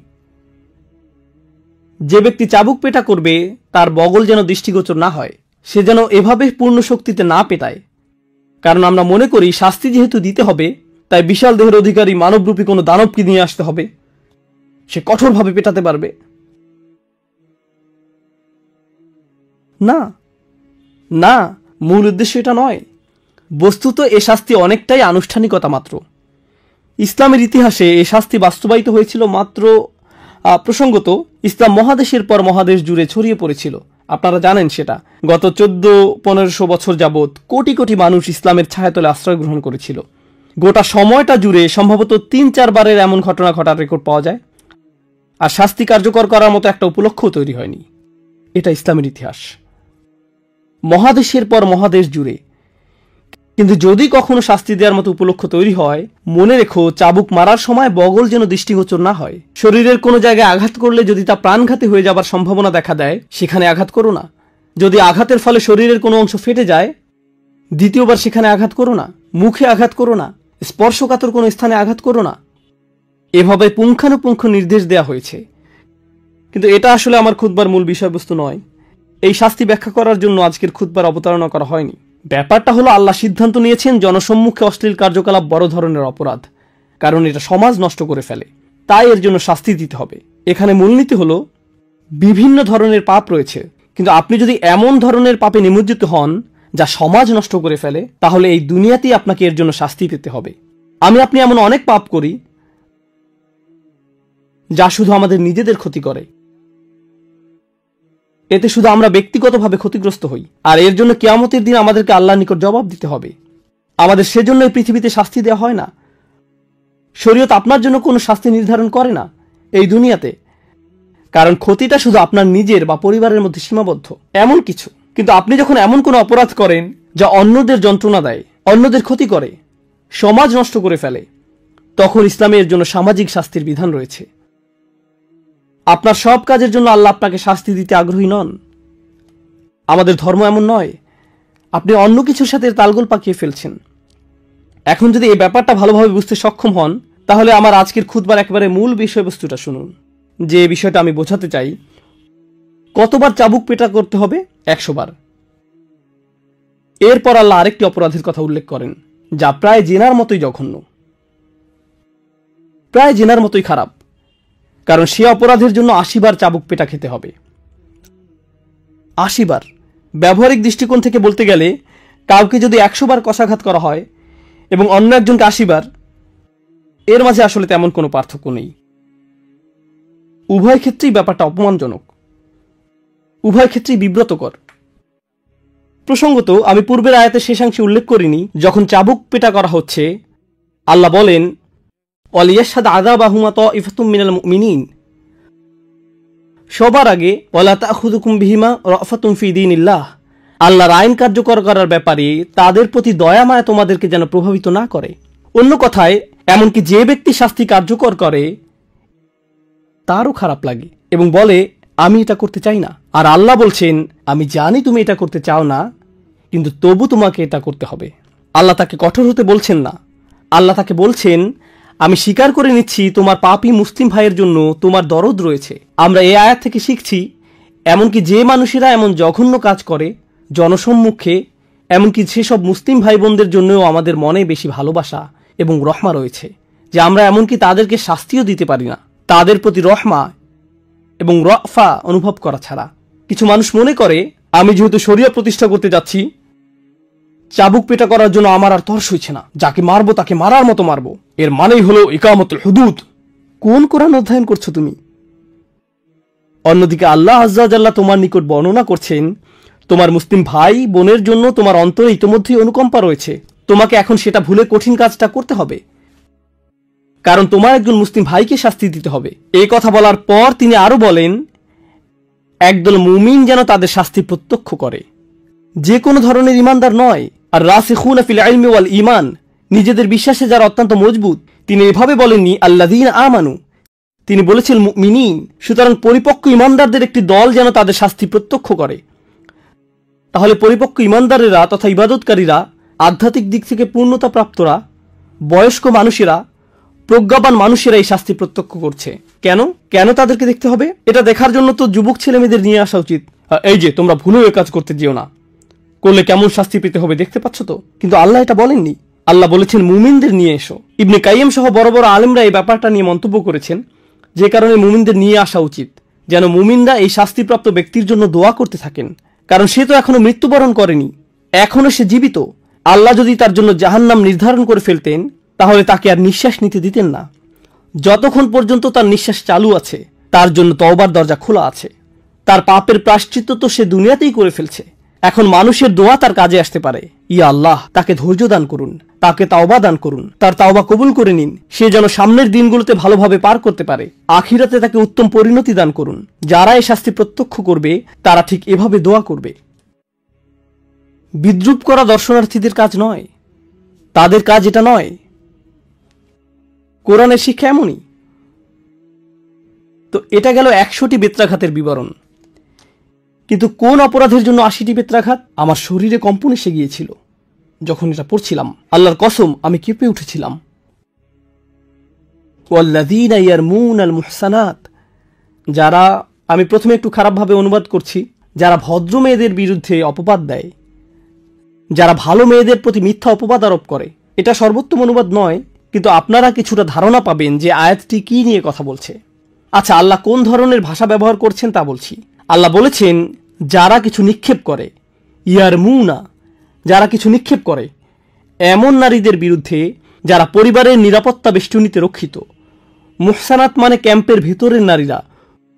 যে ব্যক্তি চাবুক পেটা করবে তার বগল যেন দৃষ্টিগোচর না হয়, সে যেন এভাবে পূর্ণ শক্তিতে না পেটায়। কারণ আমরা মনে করি শাস্তি যেহেতু দিতে হবে, তাই বিশাল দেহের অধিকারী মানবরূপী কোনো দানবকে নিয়ে আসতে হবে, সে কঠোরভাবে পেটাতে পারবে। না না, মূল উদ্দেশ্য এটা নয়। বস্তুত এ শাস্তি অনেকটাই আনুষ্ঠানিকতা মাত্র। ইসলামের ইতিহাসে এ শাস্তি বাস্তবায়িত হয়েছিল মাত্র, প্রসঙ্গত ইসলাম মহাদেশের পর মহাদেশ জুড়ে ছড়িয়ে পড়েছিল। আপনারা জানেন সেটা। গত 1400-1500 বছর যাবৎ কোটি কোটি মানুষ ইসলামের ছায়াতলে আশ্রয় গ্রহণ করেছিল। গোটা সময়টা জুড়ে সম্ভবত 3-4 বারের এমন ঘটনা ঘটার রেকর্ড পাওয়া যায়, আর শাস্তি কার্যকর করার মতো একটা উপলক্ষও তৈরি হয়নি। এটা ইসলামের ইতিহাস, মহাদেশের পর মহাদেশ জুড়ে। কিন্তু যদি কখনো শাস্তি দেওয়ার মতো উপলক্ষ তৈরি হয়, মনে রেখো চাবুক মারার সময় বগল যেন দৃষ্টিগোচর না হয়। শরীরের কোনো জায়গায় আঘাত করলে যদি তা প্রাণঘাতী হয়ে যাবার সম্ভাবনা দেখা দেয়, সেখানে আঘাত করো না। যদি আঘাতের ফলে শরীরের কোনো অংশ ফেটে যায়, দ্বিতীয়বার সেখানে আঘাত করো না। মুখে আঘাত করো না, স্পর্শকাতর কোনো স্থানে আঘাত করো না। এভাবে পুঙ্খানুপুঙ্খ নির্দেশ দেওয়া হয়েছে। কিন্তু এটা আসলে আমার খুতবার মূল বিষয়বস্তু নয়। এই শাস্তি ব্যাখ্যা করার জন্য আজকের খুতবার অবতারণা করা হয়নি। ব্যাপারটা হলো আল্লাহ সিদ্ধান্ত নিয়েছেন জনসম্মুখে অশ্লীল কার্যকলাপ বড় ধরনের অপরাধ, কারণ এটা সমাজ নষ্ট করে ফেলে, তাই এর জন্য শাস্তি দিতে হবে। এখানে মূলনীতি হলো বিভিন্ন ধরনের পাপ রয়েছে, কিন্তু আপনি যদি এমন ধরনের পাপে নিমজ্জিত হন যা সমাজ নষ্ট করে ফেলে, তাহলে এই দুনিয়াতেই আপনাকে এর জন্য শাস্তি পেতে হবে। আপনি এমন অনেক পাপ করি যা শুধু আমাদের নিজেদের ক্ষতি করে। এতে শুধু আমরা ব্যক্তিগতভাবে ক্ষতিগ্রস্ত হই, আর এর জন্য কিয়ামতের দিন আমাদেরকে আল্লাহর নিকট জবাব দিতে হবে। আমাদের সেজন্য এই পৃথিবীতে শাস্তি দেওয়া হয় না। শরীয়ত আপনার জন্য কোনো শাস্তি নির্ধারণ করে না এই দুনিয়াতে, কারণ ক্ষতিটা শুধু আপনার নিজের বা পরিবারের মধ্যে সীমাবদ্ধ এমন কিছু। কিন্তু আপনি যখন এমন কোনো অপরাধ করেন যা অন্যদের যন্ত্রণা দেয়, অন্যদের ক্ষতি করে, সমাজ নষ্ট করে ফেলে, তখন ইসলামে এর জন্য সামাজিক শাস্তির বিধান রয়েছে। আপনার সব কাজের জন্য আল্লাহ আপনাকে শাস্তি দিতে আগ্রহী নন। আমাদের ধর্ম এমন নয়। আপনি অন্য কিছুর সাথে তালগোল পাকিয়ে ফেলছেন। এখন যদি এই ব্যাপারটা ভালোভাবে বুঝতে সক্ষম হন, তাহলে আমার আজকের খুতবার একেবারে মূল বিষয়বস্তুটা শুনুন। যে বিষয়টা আমি বোঝাতে চাই, কতবার চাবুক পেটা করতে হবে? 100 বার। এরপর আল্লাহ আরেকটি অপরাধের কথা উল্লেখ করেন, যা প্রায় জেনার মতোই জঘন্য, প্রায় জেনার মতোই খারাপ, কারণ সে অপরাধের জন্য 80 বার চাবুক পেটা খেতে হবে। 80 বার। ব্যবহারিক দৃষ্টিকোণ থেকে বলতে গেলে কাউকে যদি 100 বার কষাঘাত করা হয় এবং অন্য একজনকে 80 বার, এর মাঝে আসলে তেমন কোনো পার্থক্য নেই। উভয় ক্ষেত্রেই ব্যাপারটা অপমানজনক, উভয় ক্ষেত্রেই বিব্রতকর। প্রসঙ্গত, আমি পূর্বের আয়াতের শেষাংশে উল্লেখ করিনি, যখন চাবুক পেটা করা হচ্ছে আল্লাহ বলেন ওয়ালিয়াশহাদ আযাবাহুমা তাইফাতুম মিনাল মুমিনিন, সবার আগে ওয়ালা তাখুযুকুম বিহিমা রাফাতুন ফি দীনিল্লাহ, আল্লাহর আইন কার্যকর করার ব্যাপারে তাদের প্রতি দয়া মায়া তোমাদেরকে যেন প্রভাবিত না করে। অন্য কথায়, এমনকি যে ব্যক্তি শাস্তি কার্যকর করে তারও খারাপ লাগে এবং বলে আমি এটা করতে চাই না। আর আল্লাহ বলছেন আমি জানি তুমি এটা করতে চাও না, কিন্তু তবু তোমাকে এটা করতে হবে। আল্লাহ তাকে কঠোর হতে বলছেন না, আল্লাহ তাকে বলছেন আমি স্বীকার করে নিচ্ছি তোমার পাপী মুসলিম ভাইয়ের জন্য তোমার দরদ রয়েছে। আমরা এই আয়াত থেকে শিখছি এমনকি যে মানুষেরা এমন জঘন্য কাজ করে জনসম্মুখে, এমনকি সেসব মুসলিম ভাই বোনদের জন্যও আমাদের মনে বেশি ভালোবাসা এবং রহমা রয়েছে যে আমরা এমনকি তাদেরকে শাস্তিও দিতে পারি না তাদের প্রতি রহমা এবং রফা অনুভব করা ছাড়া। কিছু মানুষ মনে করে আমি যেহেতু শরিয়া প্রতিষ্ঠা করতে যাচ্ছি, চাবুক পেটা করার জন্য আমার আর তর্স হইছে না, যাকে মারবো তাকে মারার মতো মারবো, এর মানেই হলো ইকামতুল হুদুদ। কোন কোরআন অধ্যয়ন করছো তুমি? অন্যদিকে আল্লাহ আজ্জা ওয়া জাল্লা তোমার নিকট বর্ণনা করছেন তোমার মুসলিম ভাই বোনের জন্য তোমার অন্তরে ইতোমধ্যেই অনুকম্পা রয়েছে, তোমাকে এখন সেটা ভুলে কঠিন কাজটা করতে হবে, কারণ তোমার একজন মুসলিম ভাইকে শাস্তি দিতে হবে। এই কথা বলার পর তিনি আরো বলেন একদল মুমিন যেন তাদের শাস্তি প্রত্যক্ষ করে, যে কোনো ধরনের ইমানদার নয়। আর রাসিখুনা ফিল ইলমি ওয়াল ঈমান, নিজেদের বিশ্বাসে যারা অত্যন্ত মজবুত। তিনি এভাবে বলেননি আল্লাযীনা আমানু, তিনি বলেছেন মুমিনিন। সুতরাং পরিপক্ক ইমানদারদের একটি দল যেন তাদের শাস্তি প্রত্যক্ষ করে। তাহলে পরিপক্ক ইমানদারেরা তথা ইবাদতকারীরা, আধ্যাত্মিক দিক থেকে পূর্ণতা প্রাপ্তরা, বয়স্ক মানুষেরা, প্রজ্ঞাবান মানুষেরা এই শাস্তি প্রত্যক্ষ করছে। কেন কেন তাদেরকে দেখতে হবে? এটা দেখার জন্য তো যুবক ছেলে মেয়েদের নিয়ে আসা উচিত। এই যে তোমরা ভুলেও এ কাজ করতে যেও না, করলে কেমন শাস্তি পেতে হবে দেখতে পাচ্ছ তো। কিন্তু আল্লাহ এটা বলেননি, আল্লাহ বলেছেন মুমিনদের নিয়ে এসো। ইবনে কাইয়িম সহ বড় বড় আলেমরা এই ব্যাপারটা নিয়ে মন্তব্য করেছেন, যে কারণে মুমিনদের নিয়ে আসা উচিত, যেন মুমিনরা এই শাস্তিপ্রাপ্ত ব্যক্তির জন্য দোয়া করতে থাকেন। কারণ সে তো এখনো মৃত্যুবরণ করেনি, এখনো সে জীবিত। আল্লাহ যদি তার জন্য জাহান্নাম নির্ধারণ করে ফেলতেন তাহলে তাকে আর নিঃশ্বাস নিতে দিতেন না। যতক্ষণ পর্যন্ত তার নিঃশ্বাস চালু আছে তার জন্য তওবার দরজা খোলা আছে। তার পাপের প্রায়শ্চিত্ত তো সে দুনিয়াতেই করে ফেলছে, এখন মানুষের দোয়া তার কাজে আসতে পারে। ইয়া আল্লাহ, তাকে ধৈর্য দান করুন, তাকে তাওবা দান করুন, তার তাওবা কবুল করে নিন, সে যেন সামনের দিনগুলোতে ভালোভাবে পার করতে পারে। আখিরাতে তাকে উত্তম পরিণতি দান করুন। যারা এই শাস্তি প্রত্যক্ষ করবে তারা ঠিক এভাবে দোয়া করবে। বিদ্রুপ করা দর্শনার্থীদের কাজ নয়, তাদের কাজ এটা নয়। কোরআনের শিক্ষা এমনই। তো এটা গেল 100টি বেত্রাঘাতের বিবরণ। কিন্তু কোন অপরাধের জন্য 80টি বেত্রাঘাত? আমার শরীরে কম্পন এসে গিয়েছিল যখন এটা পড়ছিলাম। আল্লাহর কসম, আমি কেঁপে উঠেছিলাম। ওয়াল্লাযীনা ইয়ারমুনাল মুহসানাত, যারা, আমি প্রথমে একটু খারাপভাবে অনুবাদ করছি, যারা ভদ্র মেয়েদের বিরুদ্ধে অপবাদ দেয়, যারা ভালো মেয়েদের প্রতি মিথ্যা অপবাদ আরোপ করে। এটা সর্বোত্তম অনুবাদ নয়, কিন্তু আপনারা কিছুটা ধারণা পাবেন যে আয়াতটি কি নিয়ে কথা বলছে। আচ্ছা, আল্লাহ কোন ধরনের ভাষা ব্যবহার করছেন তা বলছি। আল্লাহ বলেছেন যারা কিছু নিক্ষেপ করে, ইয়ারমুনা, যারা কিছু নিক্ষেপ করে এমন নারীদের বিরুদ্ধে যারা পরিবারের নিরাপত্তা বেষ্টনীতে রক্ষিত। মুহসানাত মানে ক্যাম্পের ভেতরের নারীরা,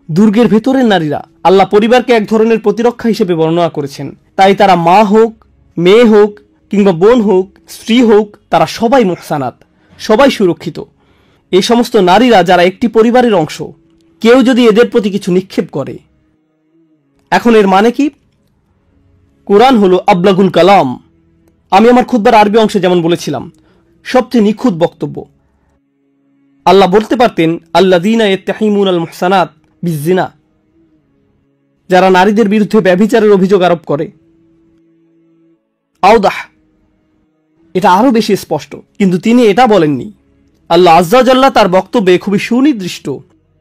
দুর্গের ভেতরের নারীরা। আল্লাহ পরিবারকে এক ধরনের প্রতিরক্ষা হিসেবে বর্ণনা করেছেন। তাই তারা মা হোক, মেয়ে হোক, কিংবা বোন হোক, স্ত্রী হোক, তারা সবাই মুহসানাত, সবাই সুরক্ষিত। এই সমস্ত নারীরা যারা একটি পরিবারের অংশ, কেউ যদি এদের প্রতি কিছু নিক্ষেপ করে, এখন এর মানে কি? কোরআন হলো আবলাগুল কালাম। আমি আমার খুতবার আরবি অংশে যেমন বলেছিলাম, সবচেয়ে নিখুঁত বক্তব্য। আল্লাহ বলতে পারতেন আল্লাযীনা ইয়াত্তাহিমুনাল মুহসানাত বিজ্জিনা, যারা নারীদের বিরুদ্ধে ব্যভিচারের অভিযোগ আরোপ করে। আওদাহ, এটা আরো বেশি স্পষ্ট, কিন্তু তিনি এটা বলেননি। আল্লাহ আজ্জা ওয়া জাল্লা তার বক্তব্যে খুবই সুনির্দিষ্ট।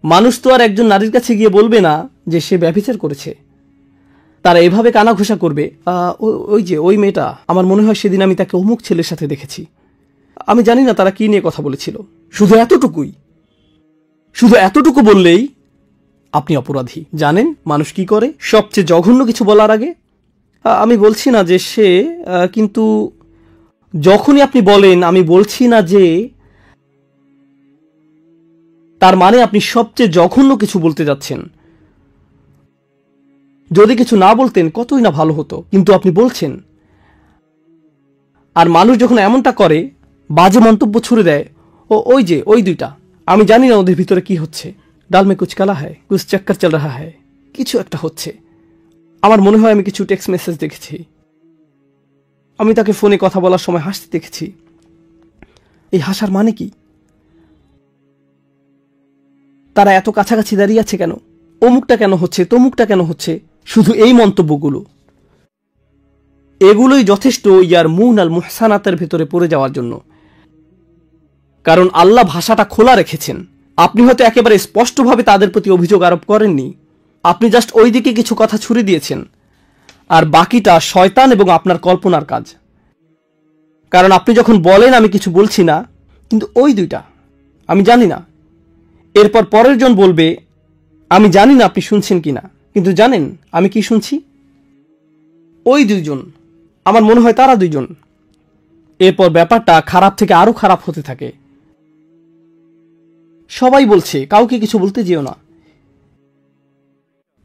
মানুষ তো আর একজন নারীর কাছে গিয়ে বলবে না যে সে ব্যভিচার করেছে। তারা এভাবে কানাঘোষা করবে, ওই যে ওই মেয়েটা, আমার মনে হয় সেদিন আমি তাকে অমুক ছেলের সাথে দেখেছি। আমি জানি না তারা কি নিয়ে কথা বলেছিল। শুধু এতটুকুই, শুধু এতটুকু বললেই আপনি অপরাধী। জানেন মানুষ কি করে? সবচেয়ে জঘন্য কিছু বলার আগে আমি বলছি না যে সে, কিন্তু যখনই আপনি বলেন আমি বলছি না যে, তার মানে আপনি সবচেয়ে জঘন্য কিছু বলতে যাচ্ছেন। যদি কিছু না বলতেন কতই না ভালো হতো, কিন্তু আপনি বলছেন। আর মানুষ যখন এমনটা করে, বাজে মন্তব্য ছুড়ে দেয়, ওই যে ওই দুইটা, আমি জানি না ওদের ভিতরে কি হচ্ছে, ডাল মে কুছ কালা হ্যায়, কুছ চক্কর চল রাহা হ্যায়, কিছু একটা হচ্ছে। আমার মনে হয় আমি কিছু টেক্সট মেসেজ দেখেছি, আমি তাকে ফোনে কথা বলার সময় হাসতে দেখেছি। এই হাসার মানে কি? তারা এত কাছাকাছি দাঁড়িয়ে আছে কেন? অমুকটা কেন হচ্ছে, তমুকটা কেন হচ্ছে? শুধু এই মন্তব্যগুলো, এগুলোই যথেষ্ট ইয়ার মুন আল মুহসানাতের ভেতরে পড়ে যাওয়ার জন্য। কারণ আল্লাহ ভাষাটা খোলা রেখেছেন। আপনি হয়তো একেবারে স্পষ্টভাবে তাদের প্রতি অভিযোগ আরোপ করেননি, আপনি জাস্ট ওই দিকে কিছু কথা ছুড়ে দিয়েছেন, আর বাকিটা শয়তান এবং আপনার কল্পনার কাজ। কারণ আপনি যখন বলেন আমি কিছু বলছি না, কিন্তু ওই দুইটা, আমি জানি না, এরপর পরের জন বলবে আমি জানি না আপনি শুনছেন কিনা, কিন্তু জানেন আমি কি শুনছি? ওই দুইজন, আমার মনে হয় তারা দুইজন। এরপর ব্যাপারটা খারাপ থেকে আরো খারাপ হতে থাকে। সবাই বলছে কাউকে কিছু বলতে যেও না,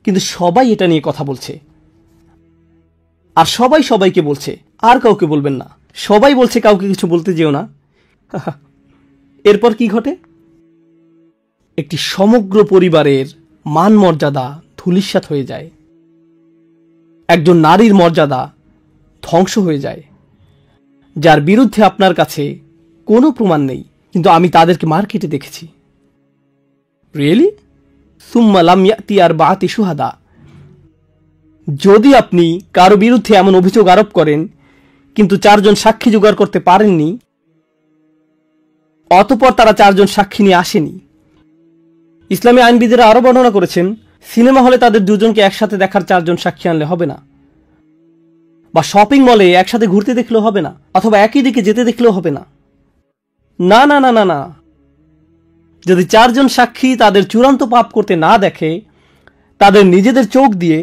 কিন্তু সবাই এটা নিয়ে কথা বলছে, আর সবাই সবাইকে বলছে আর কাউকে বলবেন না। সবাই বলছে কাউকে কিছু বলতে যেও না। এরপর কি ঘটে? একটি সমগ্র পরিবারের মান মর্যাদা ধূলিসাৎ হয়ে যায়, একজন নারীর মর্যাদা ধ্বংস হয়ে যায়, যার বিরুদ্ধে আপনার কাছে কোনো প্রমাণ নেই, কিন্তু আমি তাদেরকে মার্কেটে দেখেছি। রিয়েলি? সুম্মা লাম ইয়াতি আরবাআতি শুহাদা। যদি আপনি কারো বিরুদ্ধে এমন অভিযোগ আরোপ করেন কিন্তু 4 জন সাক্ষী জোগাড় করতে পারেননি, অতঃপর তারা 4 জন সাক্ষী নিয়ে আসেনি। ইসলামী আইনবিদেরা আরো বর্ণনা করেছেন, সিনেমা হলে তাদের 2 জনকে একসাথে দেখার 4 জন সাক্ষী আনলে হবে না, বা শপিং মলে একসাথে ঘুরতে দেখলেও হবে না, অথবা একই দিকে যেতে দেখলেও হবে না। না না না না না, যদি 4 জন সাক্ষী তাদের চূড়ান্ত পাপ করতে না দেখে, তাদের নিজেদের চোখ দিয়ে,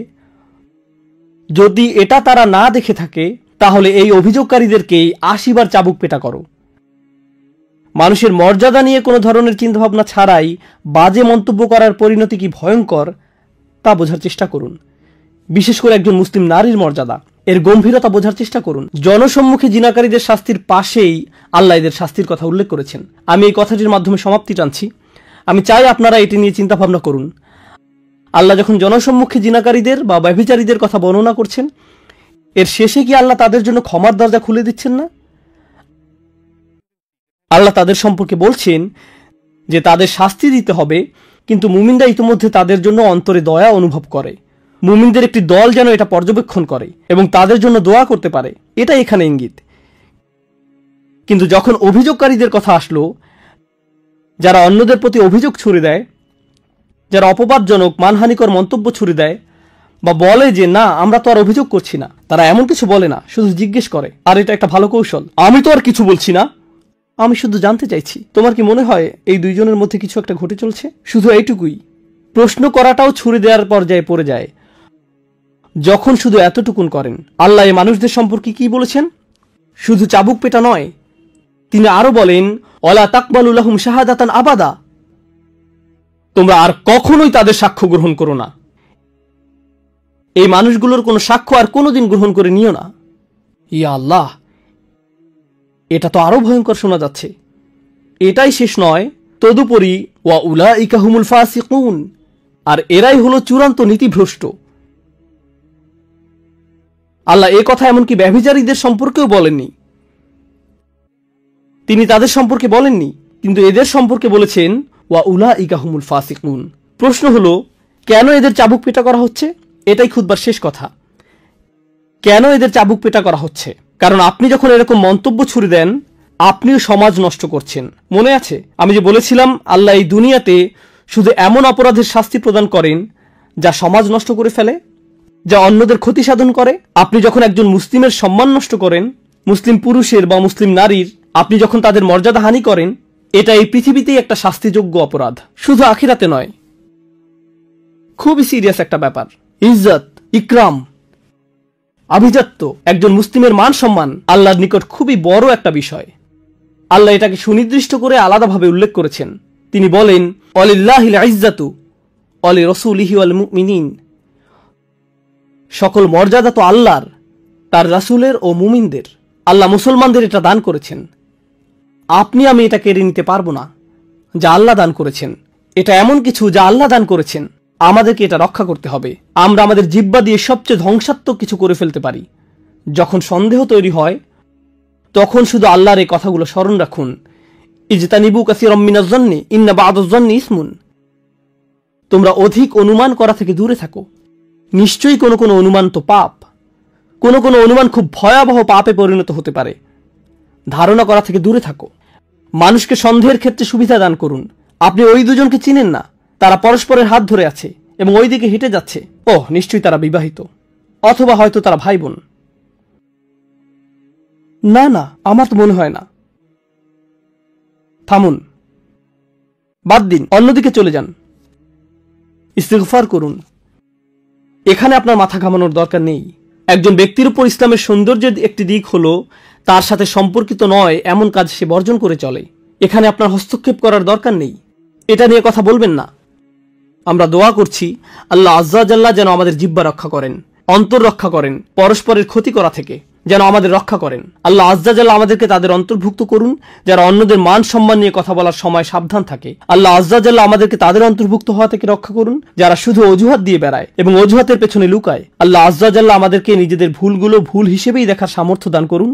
যদি এটা তারা না দেখে থাকে, তাহলে এই অভিযোগকারীদেরকেই 80 বার চাবুক পেটা করো। মানুষের মর্যাদা নিয়ে কোনো ধরনের চিন্তাভাবনা ছাড়াই বাজে মন্তব্য করার পরিণতি কি ভয়ঙ্কর তা বোঝার চেষ্টা করুন। বিশেষ করে একজন মুসলিম নারীর মর্যাদা, এর গম্ভীরতা বোঝার চেষ্টা করুন। জনসম্মুখে জিনাকারীদের শাস্তির পাশেই আল্লাহ এদের শাস্তির কথা উল্লেখ করেছেন। আমি এই কথাটির মাধ্যমে সমাপ্তি টানছি। আমি চাই আপনারা এটি নিয়ে চিন্তা ভাবনা করুন। আল্লাহ যখন জনসম্মুখে জিনাকারীদের বা ব্যভিচারীদের কথা বর্ণনা করছেন, এর শেষে কি আল্লাহ তাদের জন্য ক্ষমার দরজা খুলে দিচ্ছেন না? আল্লাহ তাদের সম্পর্কে বলছেন যে তাদের শাস্তি দিতে হবে, কিন্তু মুমিনরা ইতিমধ্যে তাদের জন্য অন্তরে দয়া অনুভব করে। মুমিনদের একটি দল যেন এটা পর্যবেক্ষণ করে এবং তাদের জন্য দোয়া করতে পারে, এটা এখানে ইঙ্গিত। কিন্তু যখন অভিযোগকারীদের কথা আসলো, যারা অন্যদের প্রতি অভিযোগ ছুড়ে দেয়, যারা অপবাদজনক মানহানিকর মন্তব্য ছুড়ে দেয়, বা বলে যে না আমরা তো আর অভিযোগ করছি না, তারা এমন কিছু বলে না, শুধু জিজ্ঞেস করে। আর এটা একটা ভালো কৌশল। আমি তো আর কিছু বলছি না, আমি শুধু জানতে চাইছি তোমার কি মনে হয় এই 2 জনের মধ্যে কিছু একটা ঘটে চলছে? শুধু এইটুকুই। প্রশ্ন করাটাও ছুড়ে দেওয়ার পর্যায়ে পড়ে যায় যখন শুধু এতটুকুন করেন। আল্লাহ এই মানুষদের সম্পর্কে কি বলেছেন? শুধু চাবুক পেটা নয়, তিনি আরো বলেন ওয়ালা তাকবালু লাহুম শাহাদাতান আবাদা, তোমরা আর কখনোই তাদের সাক্ষ্য গ্রহণ করো না। এই মানুষগুলোর কোনো সাক্ষ্য আর কোনোদিন গ্রহণ করে নিও না। ইয়া আল্লাহ, এটা তো আরো ভয়ঙ্কর শোনা যাচ্ছে। এটাই শেষ নয়, তদুপরি ওয়া উলাইকা হুমুল ফাসিকুন, আর এরাই হলো চূড়ান্ত নীতিভ্রষ্ট। আল্লাহ এই কথা এমনকি ব্যভিচারীদের সম্পর্কেও বলেননি, তিনি তাদের সম্পর্কে বলেননি, কিন্তু এদের সম্পর্কে বলেছেন ওয়া উলাইকা হুমুল ফাসিকুন। প্রশ্ন হলো কেন এদের চাবুক পেটা করা হচ্ছে? এটাই খুতবার শেষ কথা। কেন এদের চাবুক পেটা করা হচ্ছে? কারণ আপনি যখন এরকম মন্তব্য ছুড়ে দেন, আপনিও সমাজ নষ্ট করছেন। মনে আছে আমি যে বলেছিলাম আল্লাহ এই দুনিয়াতে শুধু এমন অপরাধের শাস্তি প্রদান করেন যা সমাজ নষ্ট করে ফেলে, যা অন্যদের ক্ষতি সাধন করে। আপনি যখন একজন মুসলিমের সম্মান নষ্ট করেন, মুসলিম পুরুষের বা মুসলিম নারীর, আপনি যখন তাদের মর্যাদা হানি করেন, এটা এই পৃথিবীতেই একটা শাস্তিযোগ্য অপরাধ, শুধু আখিরাতে নয়। খুবই সিরিয়াস একটা ব্যাপার। ইজ্জত, ইকরাম, আভিজাত্য, একজন মুসলিমের মান সম্মান আল্লাহর নিকট খুবই বড় একটা বিষয়। আল্লাহ এটাকে সুনির্দিষ্ট করে আলাদাভাবে উল্লেখ করেছেন। তিনি বলেন, ওয়ালিল্লাহিল ইজ্জাতু ওয়ালি রাসূলিহি ওয়াল মুমিনিন। সকল মর্যাদা তো আল্লাহর, তার রাসূলের ও মুমিনদের। আল্লাহ মুসলমানদের এটা দান করেছেন। আপনি আমি এটা কেড়ে নিতে পারবো না যা আল্লাহ দান করেছেন। এটা এমন কিছু যা আল্লাহ দান করেছেন, আমাদেরকে এটা রক্ষা করতে হবে। আমরা আমাদের জিহ্বা দিয়ে সবচেয়ে ধ্বংসাত্মক কিছু করে ফেলতে পারি। যখন সন্দেহ তৈরি হয় তখন শুধু আল্লাহর এই কথাগুলো স্মরণ রাখুন, ইজতানিবু কাসীরাম মিনাজ যন্নি ইন্না বা'দাজ যন্নি ইসমুন। তোমরা অধিক অনুমান করা থেকে দূরে থাকো, নিশ্চয়ই কোনো কোনো অনুমান তো পাপ। কোনো কোনো অনুমান খুব ভয়াবহ পাপে পরিণত হতে পারে। ধারণা করা থেকে দূরে থাকো। মানুষকে সন্দেহের ক্ষেত্রে সুবিধা দান করুন। আপনি ওই দুজনকে চিনেন না, তারা পরস্পরের হাত ধরে আছে এবং ওই দিকে হেঁটে যাচ্ছে। ওহ, নিশ্চয়ই তারা বিবাহিত, অথবা হয়তো তারা ভাই বোন। না না, আমার তো মনে হয় না। থামুন, বাদ দিন, অন্যদিকে চলে যান, ইস্তিগফার করুন। এখানে আপনার মাথা ঘামানোর দরকার নেই। একজন ব্যক্তির উপর ইসলামের সৌন্দর্যের একটি দিক হলো তার সাথে সম্পর্কিত নয় এমন কাজ সে বর্জন করে চলে। এখানে আপনার হস্তক্ষেপ করার দরকার নেই, এটা নিয়ে কথা বলবেন না। আমরা দোয়া করছি আল্লাহ আজ্জা ওয়া জাল্লা যেন আমাদের জিহ্বা রক্ষা করেন, অন্তর রক্ষা করেন, পরস্পরের ক্ষতি করা থেকে যেন আমাদের রক্ষা করেন। আল্লাহ আজ্জা ওয়া জাল্লা আমাদেরকে তাদের অন্তর্ভুক্ত করুন যারা অন্যদের মান সম্মান নিয়ে কথা বলার সময় সাবধান থাকে। আল্লাহ আজ্জা ওয়া জাল্লা আমাদেরকে তাদের অন্তর্ভুক্ত হওয়া থেকে রক্ষা করুন যারা শুধু অজুহাত দিয়ে বেড়ায় এবং অজুহাতের পেছনে লুকায়। আল্লাহ আজ্জা ওয়া জাল্লা আমাদেরকে নিজেদের ভুলগুলো ভুল হিসেবেই দেখার সামর্থ্য দান করুন।